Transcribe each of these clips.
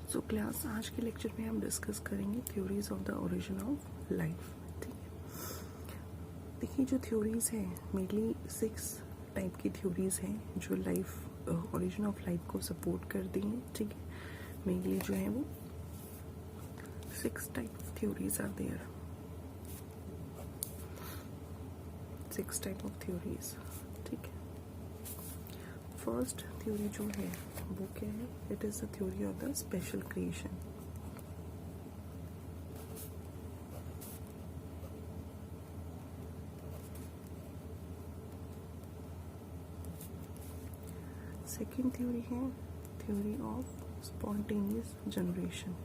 So class आज के lecture में हम डिस्कस करेंगे theories of the origin of life. ठीक है, देखिए जो थ्योरीज हैं मेनली 6 टाइप की थ्योरीज हैं जो लाइफ ओरिजिन ऑफ लाइफ को सपोर्ट करती हैं। ठीक है, मेनली जो है वो 6 type of theories are there, 6 type of theories. ठीक है, फर्स्ट थ्योरी जो है वो क्या है? It is the theory of the special creation. Second theory है theory of spontaneous generation.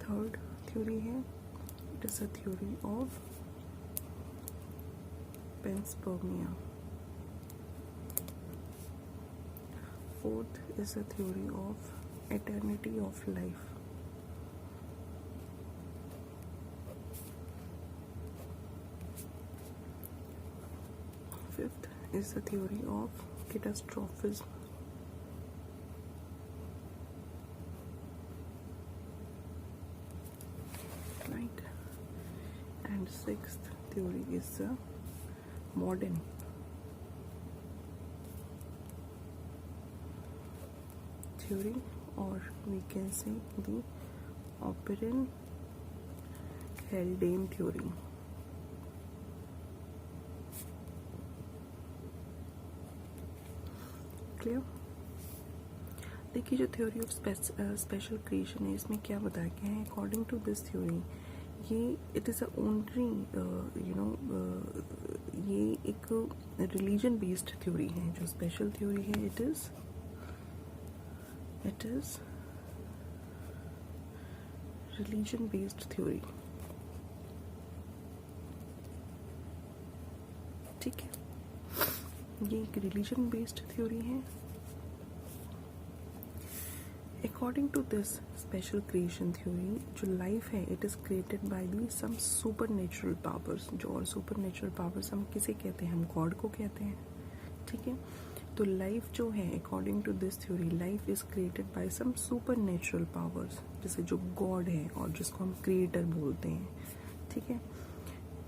Third theory है it is a theory of panspermia. Fourth is a theory of eternity of life. Fifth is the theory of catastrophism. Right? And sixth theory is the modern theory, or we can say the operant Haldane theory. Clear? देखिए जो theory of special creation है इसमें क्या बताया गया है? According to this theory ये it is a only ये एक रिलीजन बेस्ड थ्योरी है। जो स्पेशल थ्योरी है it is religion based theory. ठीक है, ये एक रिलीजन बेस्ड थ्योरी है। According to this special creation theory जो लाइफ है it is created by the some super natural powers. जो और सुपर नेचुरल पावर्स हम किसे कहते हैं? हम गॉड को कहते हैं। ठीक है, तो लाइफ जो है according to this theory life is created by some super natural powers, जैसे जो गॉड है और जिसको हम क्रिएटर बोलते हैं। ठीक है,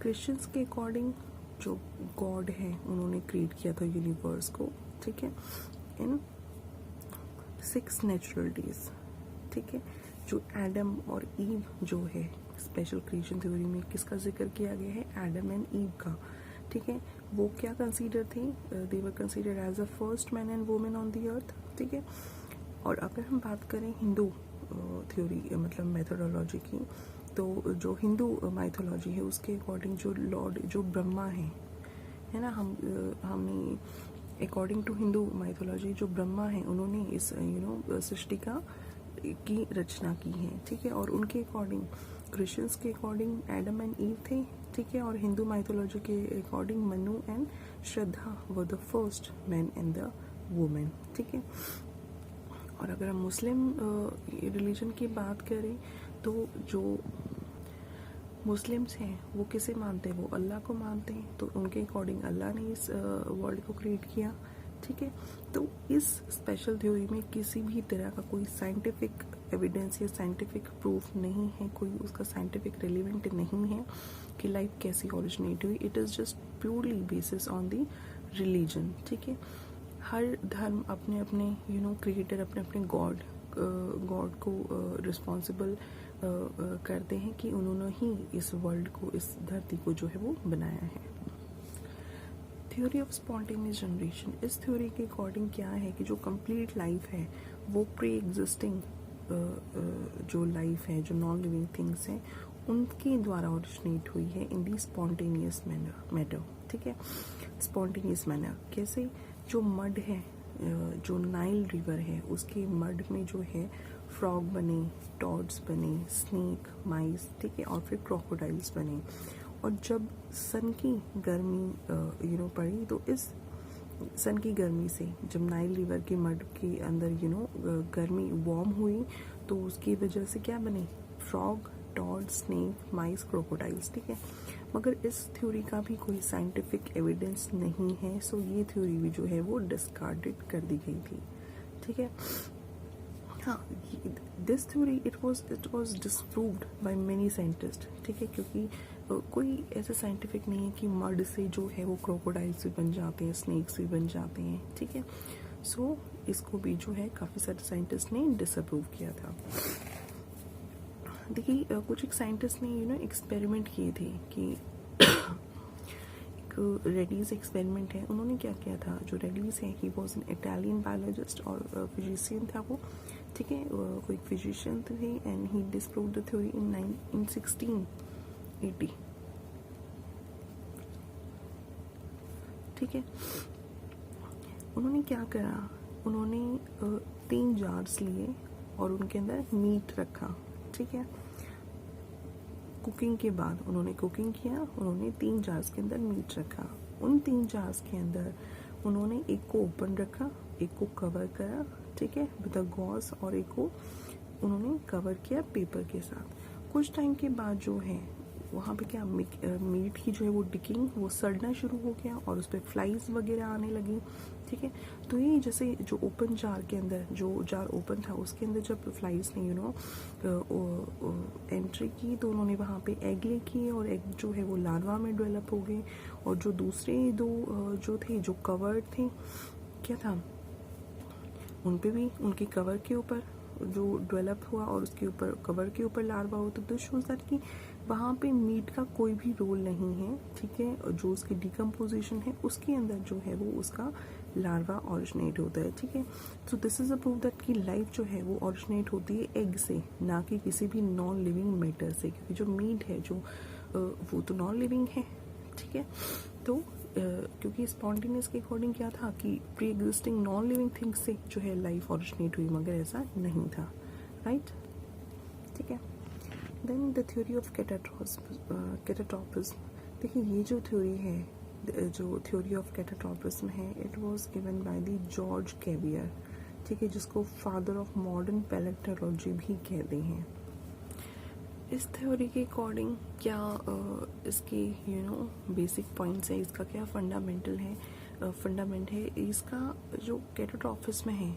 क्रिश्चियंस के अकॉर्डिंग जो गॉड है उन्होंने क्रिएट किया था यूनिवर्स को। ठीक है, इन 6 नेचुरल डेज। ठीक है, जो एडम और ईव जो है स्पेशल क्रिएशन थ्योरी में किसका जिक्र किया गया है? एडम एंड ईव का। ठीक है, वो क्या कंसीडर थे? They were consider as a first man and women on the earth. ठीक है, और अगर हम बात करें हिंदू थ्योरी मतलब मेथोडोलॉजी की, तो जो हिंदू माइथोलॉजी है उसके अकॉर्डिंग जो लॉर्ड जो ब्रह्मा है ना, हमने अकॉर्डिंग टू हिंदू माइथोलॉजी जो ब्रह्मा है उन्होंने इस सृष्टि की रचना की है। ठीक है, और उनके अकॉर्डिंग क्रिश्चियंस के अकॉर्डिंग एडम एंड ईव थे। ठीक है, और हिंदू माइथोलॉजी के according Manu and Shraddha were the first man and the women. ठीक है, और अगर हम मुस्लिम रिलीजन की बात करें तो जो मुस्लिम्स हैं वो किसे मानते हैं? वो अल्लाह को मानते हैं। तो उनके अकॉर्डिंग अल्लाह ने इस वर्ल्ड को क्रिएट किया। ठीक है, तो इस स्पेशल थ्योरी में किसी भी तरह का कोई साइंटिफिक एविडेंस या साइंटिफिक प्रूफ नहीं है, कोई उसका साइंटिफिक रिलेवेंट नहीं है कि लाइफ कैसी ओरिजिनेट हुई। It is just purely basis on the religion. ठीक है, हर धर्म अपने अपने क्रिएटर अपने अपने गॉड को रिस्पॉन्सिबल करते हैं कि उन्होंने ही इस वर्ल्ड को, इस धरती को जो है वो बनाया है। थ्योरी ऑफ स्पॉन्टेनियस जनरेशन, इस थ्योरी के अकॉर्डिंग क्या है कि जो कंप्लीट लाइफ है वो प्री एग्जिस्टिंग जो लाइफ है, जो नॉन लिविंग थिंग्स हैं उनके द्वारा ओरिजिनेट हुई है इन दी स्पॉन्टेनियस मैटर। ठीक है, स्पॉन्टेनियस मैनर कैसे? जो मड है, जो नाइल रिवर है उसके मड में जो है फ्रॉग बने, टॉड्स बने, स्नेक, माइस। ठीक है, और फिर क्रोकोडाइल्स बने। और जब सन की गर्मी पड़ी तो इस सन की गर्मी से जब नाइल रिवर के मड के अंदर गर्मी वार्म हुई तो उसकी वजह से क्या बने? फ्रॉग, टॉड, स्नेक, माइस, क्रोकोडाइल्स। ठीक है, मगर इस थ्योरी का भी कोई साइंटिफिक एविडेंस नहीं है, सो ये थ्योरी भी जो है वो डिस्कार्डेड कर दी गई थी, ठीक है। हाँ, this theory it was disproved by many scientist, ठीक है, क्योंकि कोई ऐसा साइंटिफिक नहीं है कि मड से जो है वो क्रोकोडाइल्स भी बन जाते हैं, स्नेक्स भी बन जाते हैं, ठीक है। सो इसको भी जो है काफ़ी सारे साइंटिस्ट ने डिसअप्रूव किया था। देखिए कुछ एक साइंटिस्ट ने एक्सपेरिमेंट किए थे कि एक रेडीज एक्सपेरिमेंट है। उन्होंने क्या किया था, जो रेडीज है he was an Italian biologist और फिजिशियन था वो, ठीक है, कोई फिजिशियन थे and he disprove the theory in 1680, ठीक है। उन्होंने क्या करा, उन्होंने 3 जार्स लिए और उनके अंदर मीट रखा, ठीक है। कुकिंग के बाद उन्होंने कुकिंग किया, उन्होंने 3 जार्स के अंदर मीट रखा। उन 3 जार्स के अंदर उन्होंने एक को ओपन रखा, एक को कवर करा, ठीक है, विद अ गॉस, और एक को उन्होंने कवर किया पेपर के साथ। कुछ टाइम के बाद जो है वहाँ पे क्या मीट की जो है वो डिकिंग, वो सड़ना शुरू हो गया और उस पर फ्लाइज वगैरह आने लगी, ठीक है। तो ये जैसे जो ओपन जार के अंदर, जो जार ओपन था उसके अंदर जब फ्लाइज ने एंट्री की तो उन्होंने वहाँ पे एग ले किए और एग जो है वो लार्वा में डेवलप हो गए। और जो दूसरे 2 जो थे, जो कवर्ड थे, क्या था, उन पे भी उनके कवर के ऊपर जो डेवलप हुआ और उसके ऊपर कवर के ऊपर लार्वा हो। तो दिस शोज दैट कि वहाँ पे मीट का कोई भी रोल नहीं है, ठीक है। जो उसकी डिकम्पोजिशन है उसके अंदर जो है वो उसका लार्वा ओरिजिनेट होता है, ठीक है। So this is a proof that कि लाइफ जो है वो ओरिजिनेट होती है एग से, ना कि किसी भी नॉन लिविंग मैटर से, क्योंकि जो मीट है जो वो तो नॉन लिविंग है, ठीक है। तो क्योंकि स्पॉन्टेनियस के अकॉर्डिंग क्या था कि pre existing non living things से जो है लाइफ ओरिजिनेट हुई, मगर ऐसा नहीं था, राइट, ठीक है। Then the theory of catastrophism. देखिए ये जो थ्योरी है, जो थ्योरी ऑफ कैटाट्रॉपिज्म है, it was given by the George caviar, ठीक है, जिसको फादर ऑफ मॉडर्न पैलेंटोलॉजी भी कहते हैं। इस थ्योरी के अकॉर्डिंग क्या इसके बेसिक पॉइंट्स है, इसका क्या फंडामेंट है इसका जो कैटाट्रॉपिज्म है।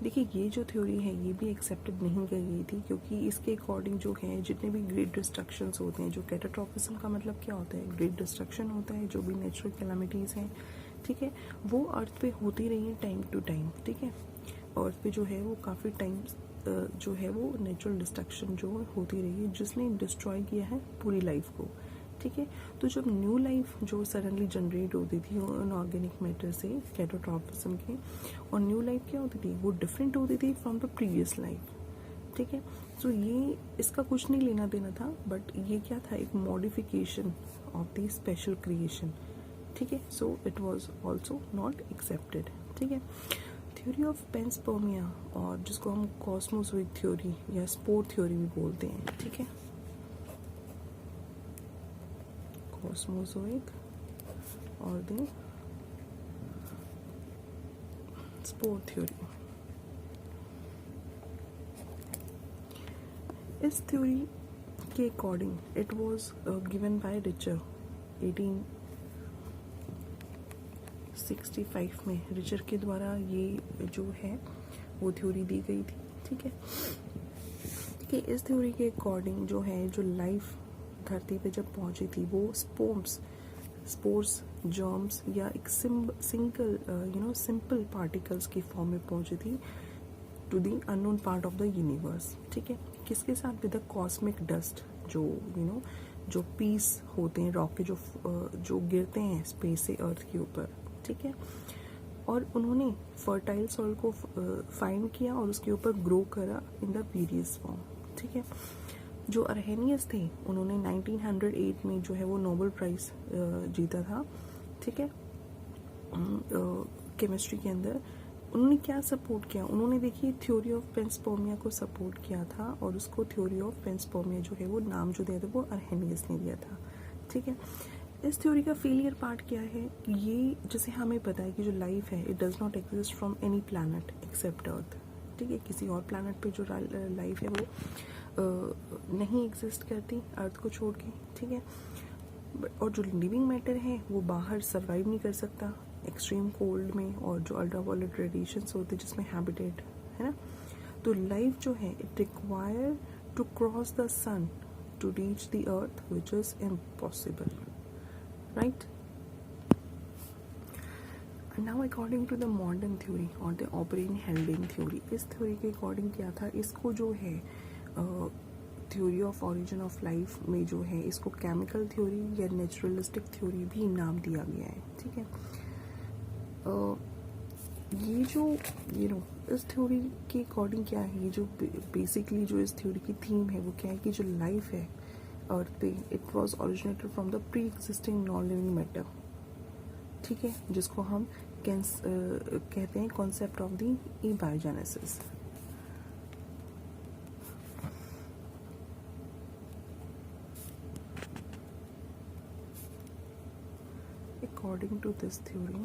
देखिए ये जो थ्योरी है ये भी एक्सेप्टेड नहीं की गई थी, क्योंकि इसके अकॉर्डिंग जो है जितने भी ग्रेट डिस्ट्रक्शंस होते हैं, जो कैटाट्रॉपिज्म का मतलब क्या होता है, ग्रेट डिस्ट्रक्शन होता है, जो भी नेचुरल कैलामिटीज़ हैं, ठीक है, वो अर्थ पे होती रही है टाइम टू टाइम, ठीक है। अर्थ पे जो है वो काफ़ी टाइम जो है वो नेचुरल डिस्ट्रक्शन जो होती रही है, जिसने डिस्ट्रॉय किया है पूरी लाइफ को, ठीक है। तो जब न्यू लाइफ जो सडनली जनरेट होती थी इनऑर्गेनिक मैटर से कैटाट्रॉपिज्म के, और न्यू लाइफ क्या होती थी, वो डिफरेंट होती थी फ्रॉम द प्रीवियस लाइफ, ठीक है। सो ये इसका कुछ नहीं लेना देना था, बट ये क्या था, एक modification of the special creation, ठीक है। So it was also not accepted, ठीक है। थ्योरी ऑफ पेंसपर्मिया, और जिसको हम कॉस्मोजोइक थ्योरी या स्पोर थ्योरी भी बोलते हैं, ठीक है, कॉस्मोजोइक और द स्पोर थ्योरी। इस थ्योरी के according it was given by Richter 1865 में। रिचर के द्वारा ये जो है वो थ्योरी दी गई थी, ठीक है। कि इस थ्योरी के अकॉर्डिंग जो है, जो लाइफ धरती पे जब पहुंची थी वो स्पोर्स जर्म्स या एक सिंपल पार्टिकल्स की फॉर्म में पहुंची थी to the unknown part of the universe, ठीक है। किसके साथ, विद द कॉस्मिक डस्ट, जो पीस होते हैं रॉक के, जो गिरते हैं स्पेस से अर्थ के ऊपर, ठीक है। और उन्होंने फर्टाइल सॉइल को फाइंड किया और उसके ऊपर ग्रो करा इन द वेरियस फॉर्म, ठीक है। जो अर्हेनियस थे उन्होंने 1908 में जो है वो नोबेल प्राइज जीता था, ठीक है, केमिस्ट्री के अंदर। उन्होंने क्या सपोर्ट किया, उन्होंने देखिए थ्योरी ऑफ पेंसपर्मिया को सपोर्ट किया था, और उसको थ्योरी ऑफ पेंसपर्मिया जो है वो नाम जो दिया था वो अर्हेनियस ने दिया था, ठीक है। इस थ्योरी का फेलियर पार्ट क्या है, ये जैसे हमें पता है कि जो लाइफ है it does not exist from any planet except earth, ठीक है। किसी और प्लैनेट पे जो लाइफ है वो नहीं एग्जिस्ट करती अर्थ को छोड़ के, ठीक है। और जो लिविंग मैटर है वो बाहर सर्वाइव नहीं कर सकता एक्सट्रीम कोल्ड में, और जो अल्ट्रावायलेट रेडिएशंस होते हैं जिसमें हैबिटेट है ना। तो लाइफ जो है it require to cross the sun to reach the earth which is impossible, right. Now according to the modern theory और द ऑपरेन हेल्डिंग थ्योरी, इस थ्योरी के अकॉर्डिंग क्या था, इसको जो है theory of origin of life में जो है इसको केमिकल थ्योरी या नेचुरलिस्टिक थ्योरी भी नाम दिया गया है, ठीक है। ये जो इस थ्योरी के अकॉर्डिंग क्या है, ये जो बेसिकली जो इस थ्योरी की थीम है वो क्या है कि जो लाइफ है अर्थ पे it was originated from the pre existing non living matter, ठीक है, जिसको हम कहते हैं concept of the abiogenesis. According to this theory,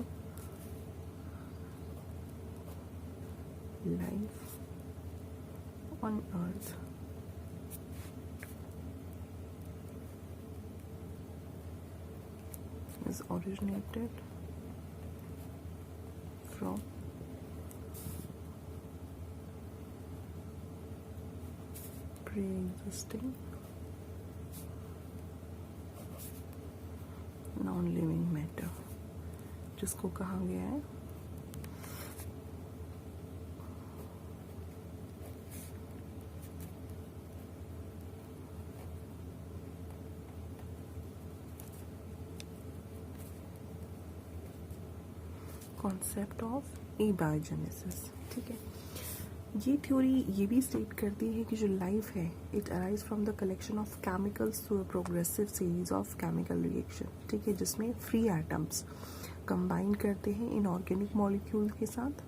life on earth is originated from pre-existing non living matter, जिसको कहा गया है कॉन्सेप्ट ऑफ एबायोजेनेसिस, ठीक है। ये थ्योरी ये भी स्टेट करती है कि जो लाइफ है it arise from the collection of chemicals through a progressive series of chemical reaction, ठीक है, जिसमें फ्री एटम्स कंबाइन करते हैं इनऑर्गेनिक मॉलिक्यूल के साथ,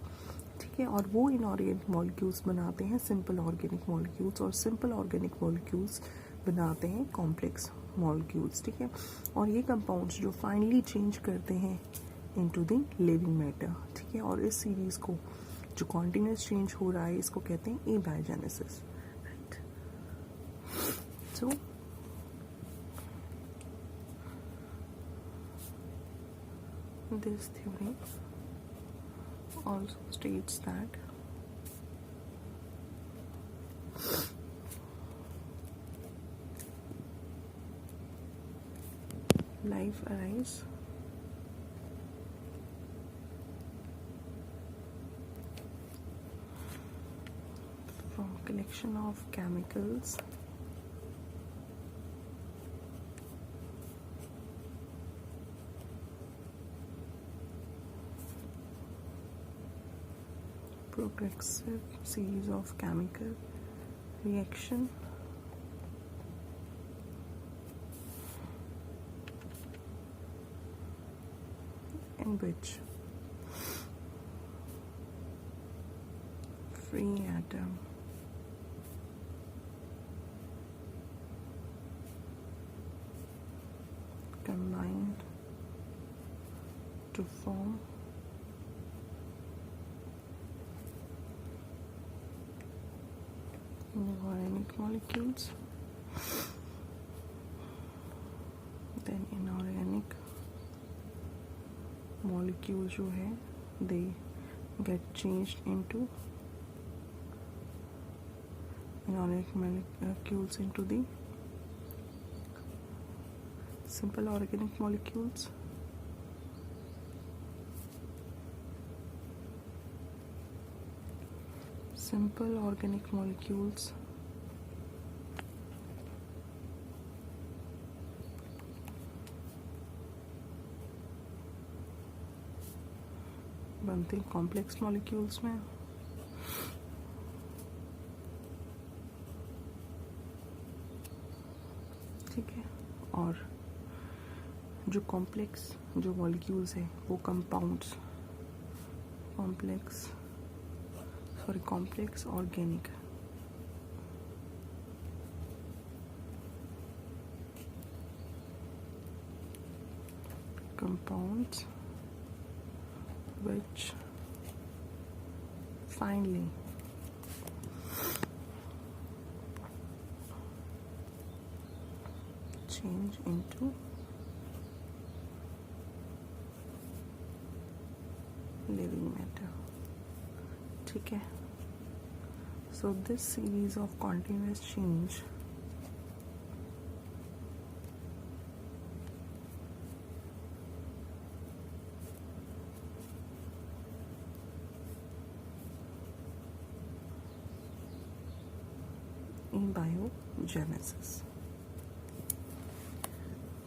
ठीक है, और वो इनऑर्गेनिक मॉलिक्यूल्स बनाते हैं सिंपल ऑर्गेनिक मॉलिक्यूल्स, और सिंपल ऑर्गेनिक मॉलिक्यूल्स बनाते हैं कॉम्प्लेक्स मॉलिक्यूल्स, ठीक है। और ये कंपाउंड्स जो फाइनली चेंज करते हैं इनटू द लिविंग मैटर, ठीक है। और इस सीरीज को जो कॉन्टिन्यूस चेंज हो रहा है इसको कहते हैं abiogenesis, right. So this theory also states that life arises from collection of chemicals progressive series of chemical reaction in which free atom combined to form inorganic molecules, then inorganic molecules जो है they get changed into inorganic molecules into the simple organic molecules, simple organic molecules बनते हैं complex molecules में, ठीक है। और जो complex जो मॉलिक्यूल्स हैं वो compounds complex organic compounds which finally change into living matter, ठीक है। So this series of continuous change in biogenesis,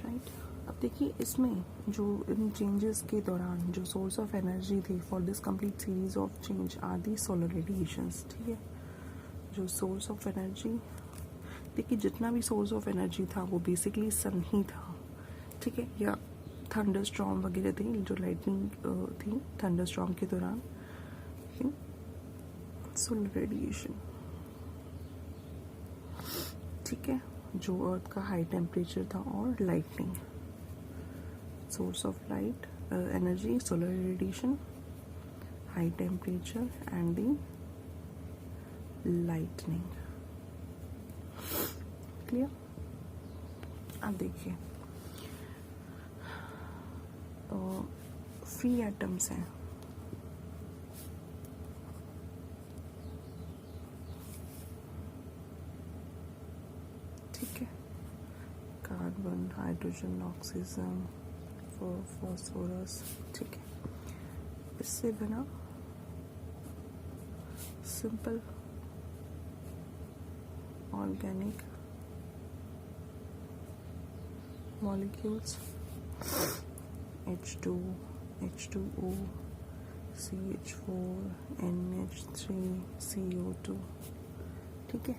right. अब देखिए इसमें जो इन चेंजेस के दौरान जो सोर्स ऑफ एनर्जी थी for this complete series of change are the solar radiations, ठीक है। जो सोर्स ऑफ एनर्जी, देखिए जितना भी सोर्स ऑफ एनर्जी था वो बेसिकली सन ही था, ठीक है, या थंडर स्टॉर्म वगैरह थी, जो लाइटनिंग थी थंडर स्टॉर्म के दौरान, सोलर रेडिएशन, ठीक है, जो अर्थ का हाई टेम्परेचर था और lightning, source of light energy, solar radiation, high temperature and the lightning, clear. अब देखिए फ्री एटम्स हैं, ठीक है, कार्बन, हाइड्रोजन, ऑक्सीजन, फॉस्फोरस, ठीक है। इससे बना simple organic molecules, H2, H2O, CH4, NH3, CO2, ठीक है।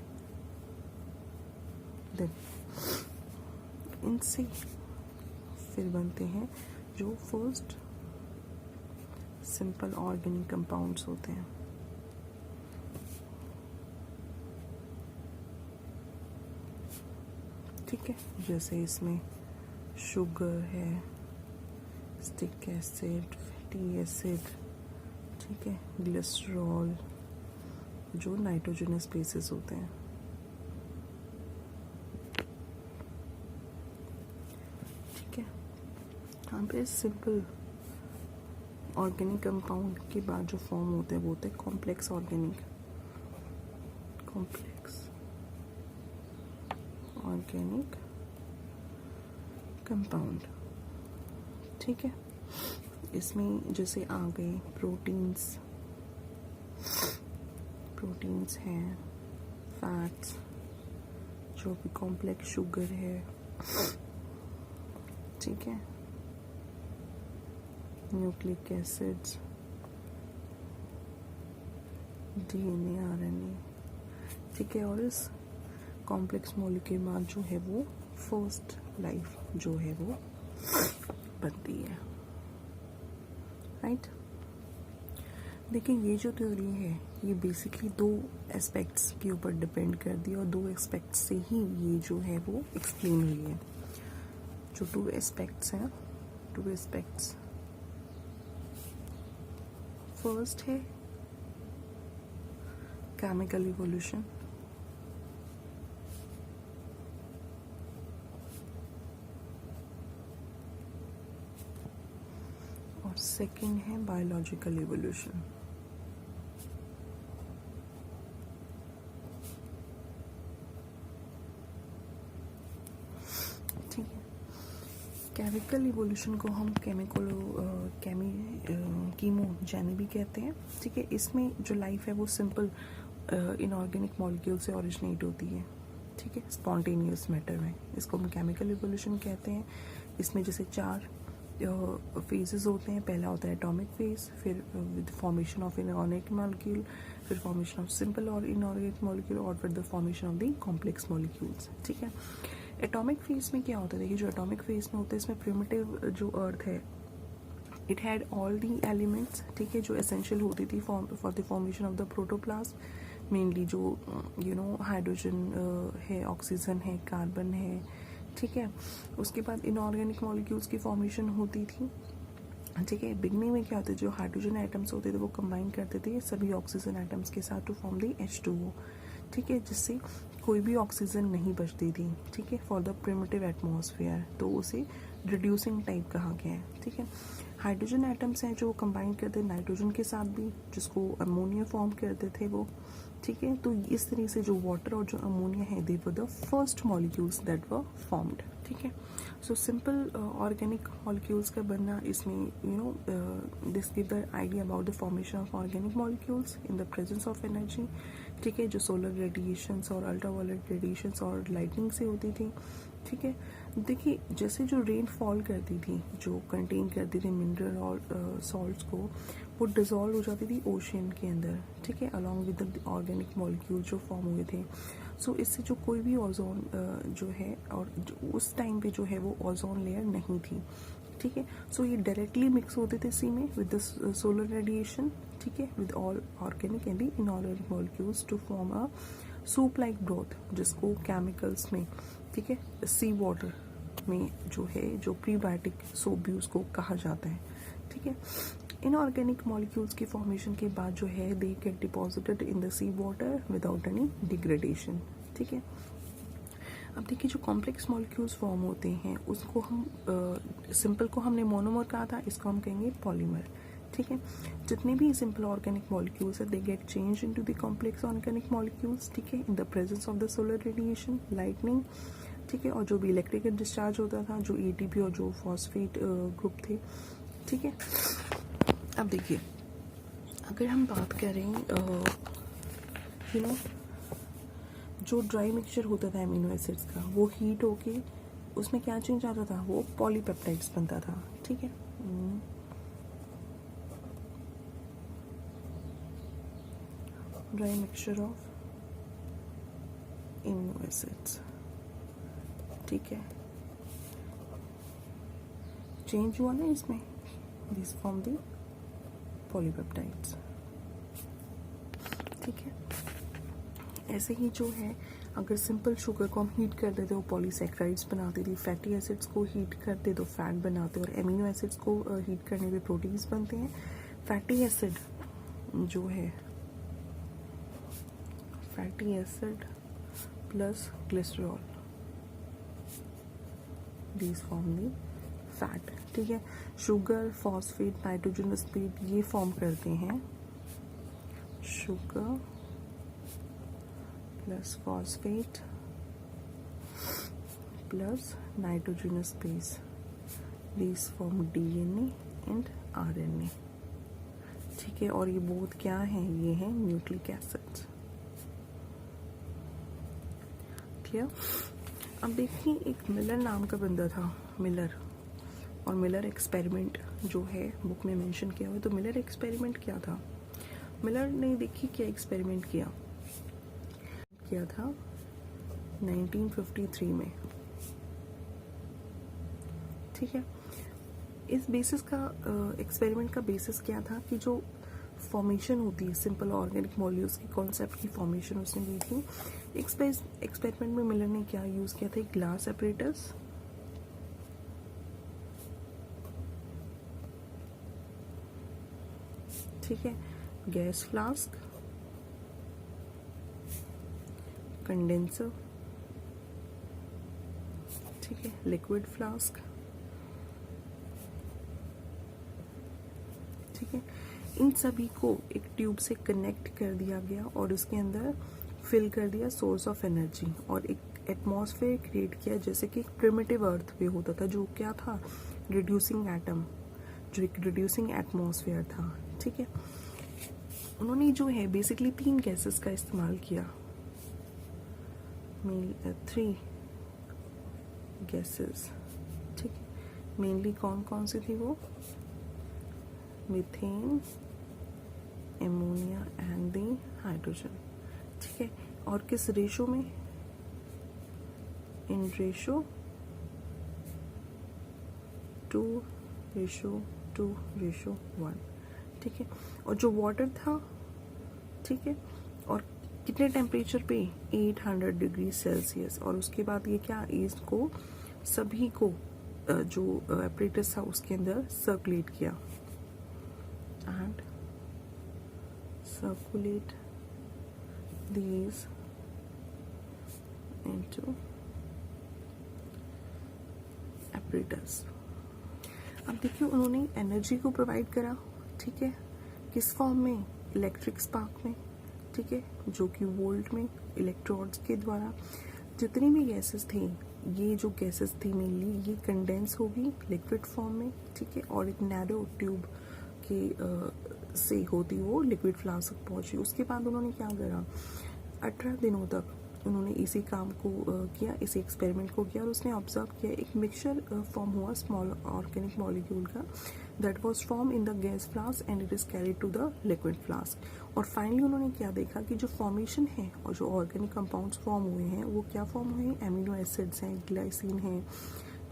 देन इनसे फिर बनते हैं जो फर्स्ट सिंपल ऑर्गेनिक कंपाउंड्स होते हैं, ठीक है। जैसे इसमें शुगर है, स्टिक एसिड, फैटी एसिड, ठीक है, ग्लिसरॉल, जो नाइट्रोजनस बेसिस होते हैं, ठीक है। यहाँ पे सिंपल ऑर्गेनिक कंपाउंड के बाद जो फॉर्म होते हैं वो होते हैं कॉम्प्लेक्स ऑर्गेनिक कंपाउंड, ठीक है। इसमें जैसे आ गए प्रोटीन्स हैं, फैट्स, जो भी कॉम्प्लेक्स शुगर है, ठीक है, न्यूक्लिक एसिड्स, DNA, RNA, ठीक है। और इस कॉम्प्लेक्स मॉलिक्यूल के बाद जो है वो फर्स्ट लाइफ जो है वो बनती है, राइट। देखिए ये जो थ्योरी है ये बेसिकली दो एस्पेक्ट्स के ऊपर डिपेंड करती है और दो एस्पेक्ट्स से ही ये जो है वो एक्सप्लेन हुई है। जो टू एस्पेक्ट्स हैं, फर्स्ट है केमिकल इवोल्यूशन, और सेकंड है बायोलॉजिकल इवोल्यूशन। ठीक है, केमिकल इवोल्यूशन को हम कीमोजेनी भी कहते हैं, ठीक है। इसमें जो लाइफ है वो सिंपल इनऑर्गेनिक मॉलिक्यूल से ओरिजिनेट होती है, ठीक है, स्पॉन्टेनियस मैटर में, इसको हम केमिकल इवोल्यूशन कहते हैं। इसमें जैसे 4 फेजेस होते हैं। पहला होता है एटॉमिक फेज, फिर with formation of inorganic molecule, फिर फॉर्मेशन ऑफ सिंपल और इनऑर्गेनिक मॉलिक्यूल, और फिर the formation of the complex molecules, ठीक है। एटॉमिक फेज में क्या होता है, देखिए जो एटॉमिक फेज में होता है इसमें प्रिमिटिव जो अर्थ है it had all the elements, ठीक है, जो एसेंशियल होती थी for the formation of the protoplasm. Mainly जो हाइड्रोजन है, ऑक्सीजन है, कार्बन है, ठीक है। उसके बाद इनऑर्गेनिक मॉलिक्यूल्स की फॉर्मेशन होती थी, ठीक है। बिगनिंग में क्या होता है, जो हाइड्रोजन एटम्स होते थे वो कंबाइन करते थे सभी ऑक्सीजन एटम्स के साथ टू फॉर्म द H2O, ठीक है, जिससे कोई भी ऑक्सीजन नहीं बचती थी, ठीक है, फॉर द प्रिमिटिव एटमॉस्फेयर, तो उसे रिड्यूसिंग टाइप कहा गया है, ठीक है। हाइड्रोजन एटम्स हैं जो कंबाइन करते हैं नाइट्रोजन के साथ भी, जिसको अमोनिया फॉर्म करते थे वो, ठीक है। तो इस तरह से जो वाटर और जो अमोनिया है they were the first molecules that were formed, ठीक है। सो सिंपल ऑर्गेनिक मॉलिक्यूल्स का बनना, इसमें this give the idea about the formation of organic molecules in the presence of energy, ठीक है, जो सोलर रेडिएशंस और अल्ट्रावायलेट रेडिएशंस और लाइटनिंग से होती थी, ठीक है। देखिए जैसे जो रेन फॉल करती थी, जो कंटेन करती थी मिनरल और सॉल्ट्स को, वो डिज़ोल्व हो जाती थी ओशियन के अंदर, ठीक है, along with the organic molecule जो फॉर्म हुए थे। सो इससे जो कोई भी ओजोन जो है, और जो उस टाइम पे जो है वो ओजोन लेयर नहीं थी, ठीक है। सो ये डायरेक्टली मिक्स होते थे सी में विद द सोलर रेडिएशन, ठीक है, with all organic and the inorganic molecules to form a soup like broth, जिसको केमिकल्स में, ठीक है, सी वाटर में जो है, जो प्रीबायोटिक सोप भी उसको कहा जाता है, ठीक है। इनऑर्गेनिक मॉलिक्यूल्स की फॉर्मेशन के बाद जो है they get deposited in the sea water without any degradation, ठीक है। अब देखिए जो कॉम्प्लेक्स मॉलिक्यूल्स फॉर्म होते हैं उसको हम सिंपल को हमने मोनोमर कहा था, इसको हम कहेंगे पॉलीमर, ठीक है। जितने भी सिंपल ऑर्गेनिक मॉलिक्यूल्स है they get change into the complex organic molecules, ठीक है, इन the presence of the solar radiation, lightning, ठीक है, और जो भी इलेक्ट्रिकल डिस्चार्ज होता था, जो एटीपी और जो फॉस्फेट ग्रुप थे, ठीक है। अब देखिए अगर हम बात करें जो ड्राई मिक्सचर होता था एमिनो एसिड्स का, वो हीट होके उसमें क्या चेंज आता था, वो पॉलीपेप्टाइड्स बनता था, ठीक है। Dry mixture of amino acids, ठीक है, चेंज हुआ ना इसमें, दिस फॉर्म द पॉलीपेप्टाइड्स, ठीक है। ऐसे ही जो है अगर सिंपल शुगर को हम हीट कर देते हो पॉलीसेक्राइड्स बनाते थे, फैटी एसिड्स को हीट करते तो फैट बनाते, और एमिनो एसिड्स को हीट करने पे प्रोटीन्स बनते हैं। फैटी एसिड जो है, fatty acid plus glycerol, these form the fat, ठीक है। शुगर, फॉस्फेट, नाइट्रोजन स्पीड ये फॉर्म करते हैं sugar plus phosphate plus nitrogenous base, these form DNA and RNA, ठीक है। और ये बोथ क्या हैं, ये हैं न्यूक्लिक एसिड्स, क्लियर। अब देखिए एक मिलर नाम का बंदा था, मिलर, और मिलर एक्सपेरिमेंट जो है बुक में मेंशन किया हुआ है। तो मिलर एक्सपेरिमेंट क्या था, मिलर ने देखिए क्या एक्सपेरिमेंट किया था 1953 में, ठीक है। इस बेसिस का एक्सपेरिमेंट का बेसिस क्या था कि जो फॉर्मेशन होती है सिंपल ऑर्गेनिक मॉलिक्यूल्स की कॉन्सेप्ट की फॉर्मेशन उसने दी थी। एक्सपेरिमेंट में मिलर ने क्या यूज़ किया था, एक ग्लास एपरेटस, ठीक है, गैस फ्लास्क, कंडेंसर, ठीक है, लिक्विड फ्लास्क, ठीक है। इन सभी को एक ट्यूब से कनेक्ट कर दिया गया और इसके अंदर फिल कर दिया सोर्स ऑफ एनर्जी, और एक एटमॉस्फेयर क्रिएट किया, जैसे कि एक प्रिमिटिव अर्थ पे होता था, जो क्या था, रिड्यूसिंग एटम, जो एक रिड्यूसिंग एटमॉस्फेयर था, ठीक है। उन्होंने जो है बेसिकली 3 गैसेस का इस्तेमाल किया, 3 गैसेस, ठीक है। मेनली कौन कौन सी थी वो, methane, ammonia and the hydrogen, ठीक है। और किस रेशो में, इन रेशो 2:2:1, ठीक है। और जो वाटर था, ठीक है, और कितने टेम्परेचर पे, 800 डिग्री सेल्सियस। और उसके बाद ये क्या, इसको सभी को जो एपरेटस था उसके अंदर सर्कुलेट किया, and circulate these into apparatus। अब देखिए उन्होंने एनर्जी को प्रोवाइड करा, ठीक है, किस फॉर्म में, इलेक्ट्रिक स्पार्क में, ठीक है, जो कि वोल्ट में इलेक्ट्रोड्स के द्वारा। जितनी भी गैसेस थी, ये जो गैसेस थी मेनली ये कंडेंस होगी लिक्विड फॉर्म में, ठीक है, और एक नैरो ट्यूब के से होती वो लिक्विड फ्लास्क तक पहुंची। उसके बाद उन्होंने क्या करा, 18 दिनों तक उन्होंने इसी काम को किया, इसी एक्सपेरिमेंट को किया और उसने ऑब्जर्व किया एक मिक्सचर फॉर्म हुआ स्मॉल ऑर्गेनिक मॉलिक्यूल का, that was form in the gas flask and it is carried to the liquid flask. और फाइनली उन्होंने क्या देखा कि जो फॉर्मेशन है और जो ऑर्गेनिक कंपाउंड्स फॉर्म हुए हैं वो क्या फॉर्म हुए हैं, एमिनो एसिड्स हैं, ग्लाइसिन है,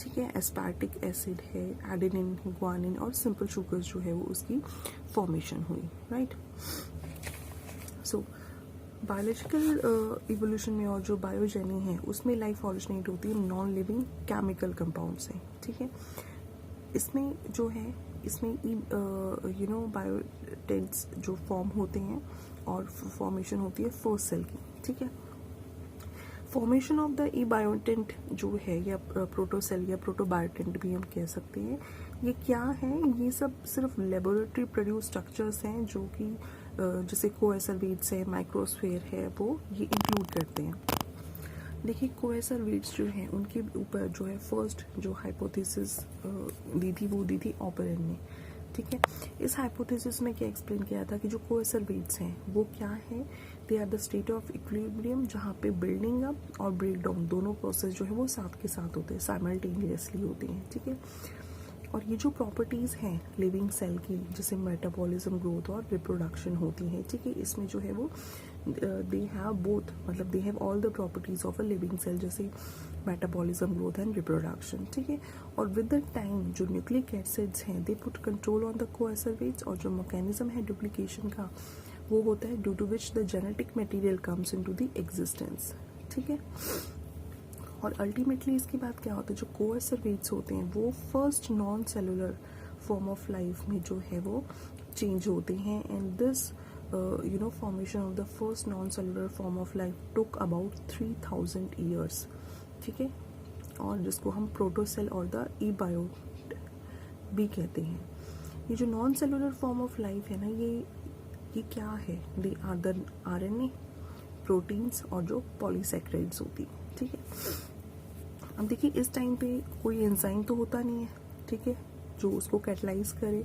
ठीक है, एस्पार्टिक एसिड है, एडेनिन, ग्वानिन और सिंपल शुगर्स जो है वो उसकी फॉर्मेशन हुई, राइट। सो बायोलॉजिकल इवोल्यूशन में और जो बायोजेनी है उसमें लाइफ ऑरिजिनेट होती है नॉन लिविंग केमिकल कंपाउंड से, ठीक है। इसमें जो है इसमें बायोटेंट्स जो फॉर्म होते हैं और फॉर्मेशन होती है फर्स्ट सेल की, ठीक है। फॉर्मेशन ऑफ द ई बायोटेंट जो है या प्रोटोसेल या प्रोटोबायोटेंट भी हम कह सकते हैं, ये क्या है, ये सब सिर्फ लेबोरेटरी प्रोड्यूस स्ट्रक्चर्स हैं जो कि जैसे कोएसरवेट्स है, माइक्रोस्फेयर है, वो ये इंक्लूड करते हैं। देखिए कोएसरवेट्स जो हैं उनके ऊपर जो है फर्स्ट जो हाइपोथेसिस दी थी वो दी थी ऑपरेन ने, ठीक है। इस हाइपोथेसिस में क्या एक्सप्लेन किया था कि जो कोएसरवेट्स हैं वो क्या है, they are the state of equilibrium जहाँ पे बिल्डिंग अप और ब्रेक डाउन दोनों प्रोसेस जो है वो साथ के साथ होते हैं, साइमल्टेनियसली होते हैं, ठीक है। और ये जो प्रॉपर्टीज़ हैं लिविंग सेल की, जैसे मेटाबॉलिज्म, ग्रोथ और रिप्रोडक्शन होती हैं, ठीक है, इसमें जो है वो दे हैव बोथ, मतलब they have all the properties of a living cell, जैसे मेटाबॉलिज्म, ग्रोथ एंड रिप्रोडक्शन, ठीक है। और विद द टाइम जो न्यूक्लिक एसिड्स हैं they put control on the coacervates, और जो मैकेनिज्म है डुप्लीकेशन का वो होता है due to which the genetic material comes into the existence, ठीक है। और अल्टीमेटली इसके बाद क्या होता है, जो कोएसरवेट्स होते हैं वो first non cellular form of life में जो है वो चेंज होते हैं, and this formation of the first non cellular form of life took about 3000 years, ठीक है, और जिसको हम प्रोटोसेल और द ई बायो भी कहते हैं। ये जो non cellular form of life है ना, ये क्या है, they are the RNA, proteins और जो पॉलीसेक्राइड्स होती है, ठीक है। अब देखिए इस टाइम पे कोई एंजाइम तो होता नहीं है, ठीक है, जो उसको कैटलाइज करे,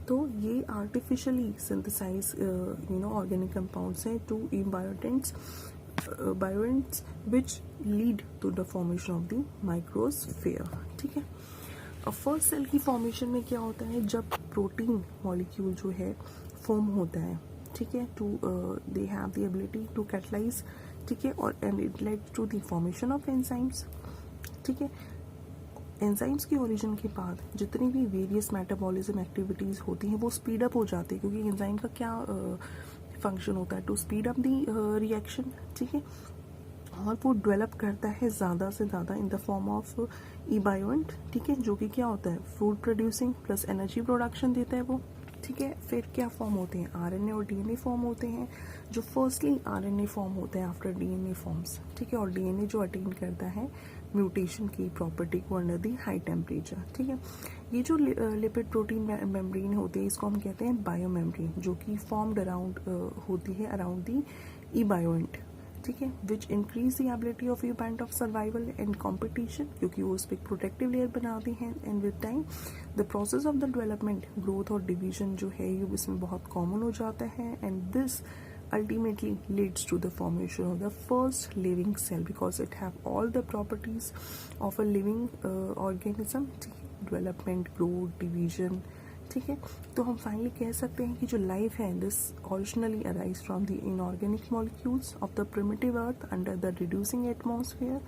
तो ये आर्टिफिशियली सिंथेसाइज ऑर्गेनिक कंपाउंड्स हैं two bionts which lead to the formation of the microsphere, ठीक है। अब फर्स्ट सेल की फॉर्मेशन में क्या होता है, जब प्रोटीन मॉलिक्यूल जो है फॉर्म होता है, ठीक है, to they have the ability to catalyse, ठीक है, और and it led to the formation of enzymes, ठीक है। एंजाइम्स की ओरिजिन के बाद जितनी भी वेरियस मेटाबॉलिज्म एक्टिविटीज़ होती हैं वो स्पीड अप हो जाती है, क्योंकि एंजाइम का क्या फंक्शन होता है, to speed up the reaction, ठीक है, और वो डेवलप करता है ज़्यादा से ज़्यादा इन द फॉर्म ऑफ ई बायोएंट, ठीक है, जो कि क्या होता है, food producing plus energy production देता है वो, ठीक है। फिर क्या फॉर्म होते हैं, RNA और DNA फॉर्म होते हैं, जो फर्स्टली RNA फॉर्म होता है आफ्टर DNA फॉर्म्स, ठीक है, और DNA जो अटेन करता है म्यूटेशन की प्रॉपर्टी को अंडर दी हाई टेम्परेचर, ठीक है। ये जो लिपिड प्रोटीन मेम्ब्रेन होती है इसको हम कहते हैं बायो मेम्ब्रेन, जो कि फॉर्म्ड अराउंड होती है अराउंड दी ई बायोएंट, ठीक है, which increase the ability of eobiont of survival and competition, क्योंकि वो उस पर प्रोटेक्टिव लेयर बनाती हैं, and with time the process of the development, growth और डिवीजन जो है ये इसमें बहुत कॉमन हो जाता है, and this ultimately leads to the formation of the first living cell because it have all the properties of a living organism, development, growth, division, ठीक है। तो हम फाइनली कह सकते हैं कि जो लाइफ है this originally arise from the inorganic molecules of the primitive earth under the reducing atmosphere,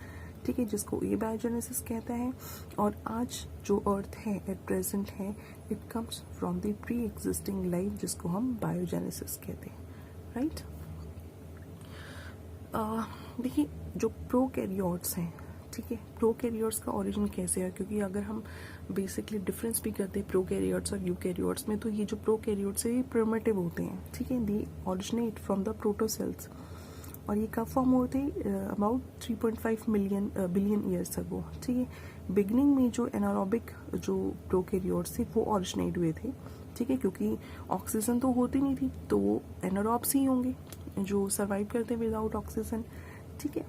ठीक है, जिसको एबायोजेनेसिस कहता है, और आज जो अर्थ है एट प्रेजेंट है it comes from the pre existing life जिसको हम बायोजेनेसिस कहते हैं, राइट। देखिए जो प्रोकैरियोट्स हैं, ठीक है, प्रोकैरियोट्स का ओरिजिन कैसे है, क्योंकि अगर हम बेसिकली डिफरेंस भी करते हैं प्रोकैरियोट्स और यूकैरियोट्स में, तो ये जो प्रोकैरियोट्स है ये प्रिमिटिव होते हैं, ठीक है, दे ओरिजिनेट फ्रॉम द प्रोटोसेल्स, और ये कब फॉर्म हुए थे? About 3.5 million billion years ago, ठीक है। बिगनिंग में जो एनारोबिक जो प्रोकैरियोट्स थे वो ऑरिजिनेट हुए थे, ठीक है, क्योंकि ऑक्सीजन तो होती नहीं थी, तो वो एनारोब्स ही होंगे जो सर्वाइव करते हैं विदाउट ऑक्सीजन, ठीक है।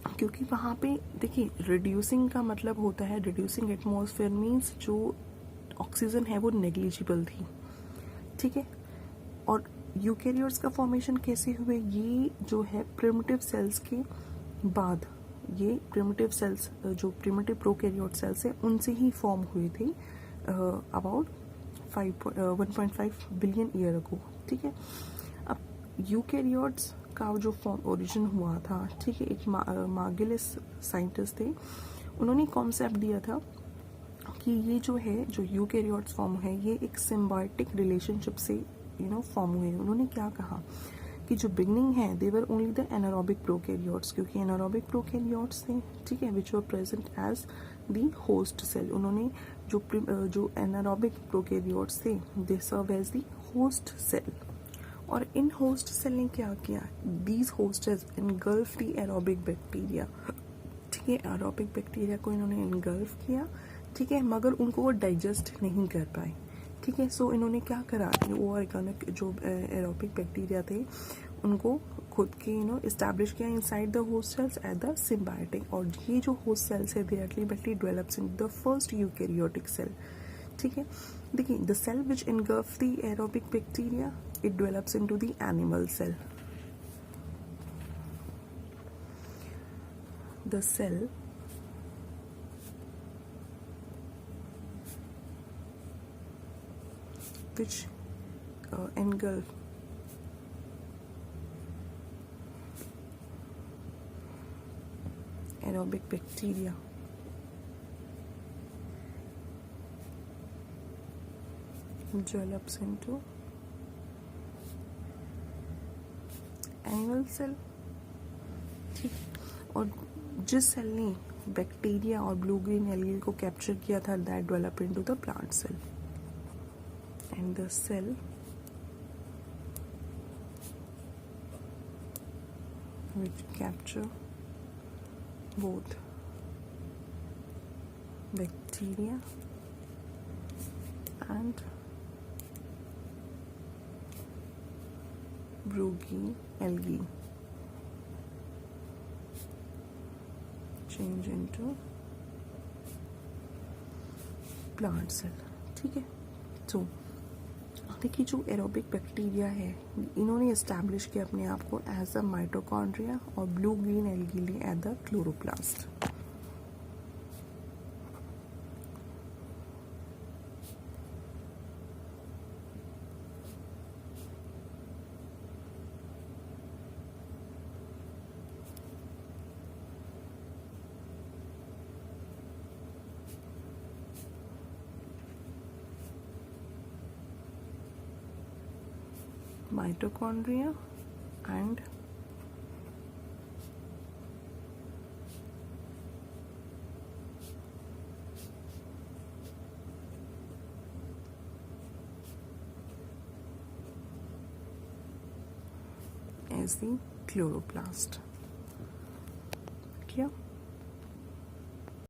क्योंकि वहाँ पे देखिए रिड्यूसिंग का मतलब होता है, रिड्यूसिंग एटमॉस्फेयर मीन्स जो ऑक्सीजन है वो नेग्लिजिबल थी, ठीक है। और यूकैरियोट्स का फॉर्मेशन कैसे हुए? ये जो है प्रिमिटिव सेल्स के बाद, ये प्रिमिटिव सेल्स जो प्रिमिटिव प्रोकैरियोट सेल्स है उनसे ही फॉर्म हुए थे अबाउट 1.5 बिलियन ईयर अगो, ठीक है। अब यूकैरियोट्स का जो फॉर्म ओरिजिन हुआ था, ठीक है, एक मार्गिलिस साइंटिस्ट थे, उन्होंने कॉन्सेप्ट दिया था कि ये जो है जो यूकैरियोट्स फॉर्म है ये एक सिम्बायोटिक रिलेशनशिप से फॉर्म हुए। उन्होंने क्या कहा कि जो बिगनिंग है they were only the anaerobic prokaryotes, क्योंकि एनारोबिक प्रोकैरियोट्स थे, ठीक है, which were present as the host cell. उन्होंने जो एनारोबिक प्रोकैरियोट्स थे they serve as the host cell. और इन होस्ट सेल ने क्या किया? These host has engulf the aerobic bacteria, ठीक है, एरोबिक बैक्टीरिया को इन्होंने इनगल्फ किया, ठीक है, मगर उनको वो डाइजेस्ट नहीं कर पाए, ठीक है। सो इन्होंने क्या करा, वो ऑर्गेनिक जो एरोबिक बैक्टीरिया थे उनको खुद के इस्टेब्लिश किया inside the host cells at the symbiotic. और ये जो होस्ट सेल्स है they ultimately develops in the first eukaryotic cell, ठीक है। देखिए the cell which engulf the aerobic bacteria it develops into the animal cell. The cell which engulf aerobic bacteria develops into animal cell, ठीक। और जिस cell ने bacteria और blue green algae को capture किया था that develop into the plant cell. And the cell which capture both bacteria and Brugge algae change into plant cell, ठीक है। तो देखिए जो एरोबिक बैक्टीरिया है इन्होंने एस्टैब्लिश किया अपने आप को एज अ माइटोकॉन्ड्रिया और blue green algae at the chloroplast. Mitochondria and as the chloroplast. Clear?